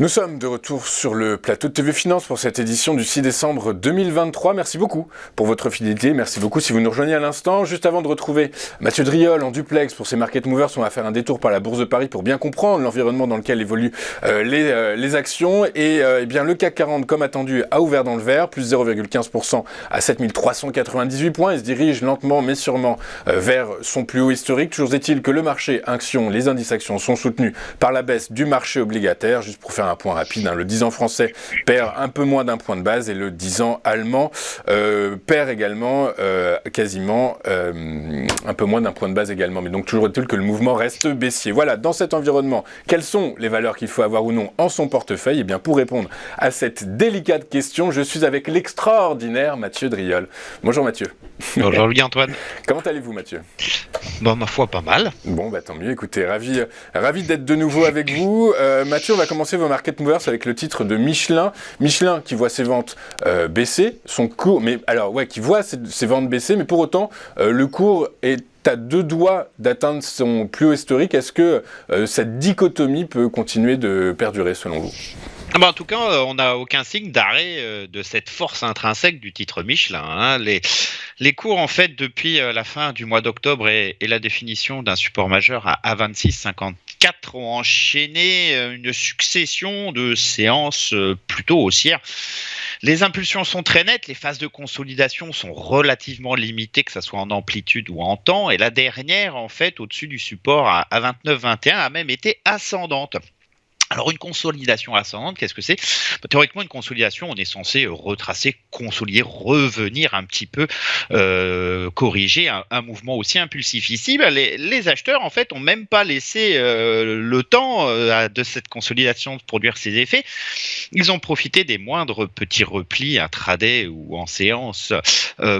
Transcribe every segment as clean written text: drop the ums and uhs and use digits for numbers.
Nous sommes de retour sur le plateau de TV Finance pour cette édition du 6 décembre 2023. Merci beaucoup pour votre fidélité. Merci beaucoup si vous nous rejoignez à l'instant. Juste avant de retrouver Mathieu Driol en duplex pour ses Market Movers, on va faire un détour par la Bourse de Paris pour bien comprendre l'environnement dans lequel évoluent les actions. Et bien le CAC 40, comme attendu, a ouvert dans le vert, plus 0,15% à 7398 points. Il se dirige lentement mais sûrement vers son plus haut historique. Toujours est-il que le marché actions, les indices actions sont soutenus par la baisse du marché obligataire. Juste pour faire un point rapide, le 10 ans français perd un peu moins d'un point de base et le 10 ans allemand perd également quasiment un peu moins d'un point de base également. Mais donc toujours est-il que le mouvement reste baissier. Voilà, dans cet environnement, quelles sont les valeurs qu'il faut avoir ou non en son portefeuille? Et bien pour répondre à cette délicate question, je suis avec l'extraordinaire Mathieu Driol. Bonjour Mathieu. Bonjour Louis-Antoine. Comment allez-vous Mathieu? Bon, ma foi, pas mal. Bon, tant mieux. Écoutez, ravi d'être de nouveau avec vous. Mathieu, on va commencer vos Market Movers avec le titre de Michelin. Michelin qui voit ses ventes baisser, son cours, mais alors qui voit ses ventes baisser, mais pour autant, le cours est à deux doigts d'atteindre son plus haut historique. Est-ce que cette dichotomie peut continuer de perdurer selon vous? En tout cas, on n'a aucun signe d'arrêt de cette force intrinsèque du titre Michelin. Les cours, en fait, depuis la fin du mois d'octobre et la définition d'un support majeur à 26,54 ont enchaîné une succession de séances plutôt haussières. Les impulsions sont très nettes, les phases de consolidation sont relativement limitées, que ce soit en amplitude ou en temps. Et la dernière, en fait, au-dessus du support à 29,21 a même été ascendante. Alors une consolidation ascendante, qu'est-ce que c'est? Théoriquement, une consolidation, on est censé retracer, consolider, revenir un petit peu, corriger un mouvement aussi impulsif. Ici, les acheteurs, en fait, ont même pas laissé le temps de cette consolidation de produire ses effets. Ils ont profité des moindres petits replis intraday ou en séance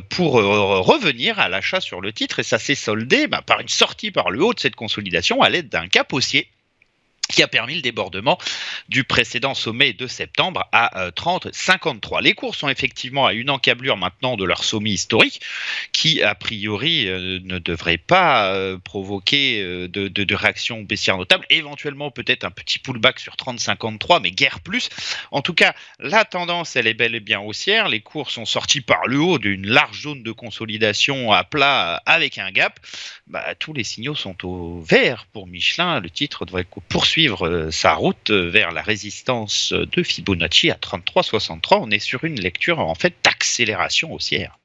pour revenir à l'achat sur le titre. Et ça s'est soldé par une sortie par le haut de cette consolidation à l'aide d'un cap haussier qui a permis le débordement du précédent sommet de septembre à 30,53. Les cours sont effectivement à une encablure maintenant de leur sommet historique qui, a priori, ne devrait pas provoquer de réaction baissière notable. Éventuellement, peut-être un petit pullback sur 30,53, mais guère plus. En tout cas, la tendance, elle est bel et bien haussière. Les cours sont sortis par le haut d'une large zone de consolidation à plat avec un gap. Tous les signaux sont au vert pour Michelin. Le titre devrait poursuivre sa route vers la résistance de Fibonacci à 33,63. On est sur une lecture en fait d'accélération haussière.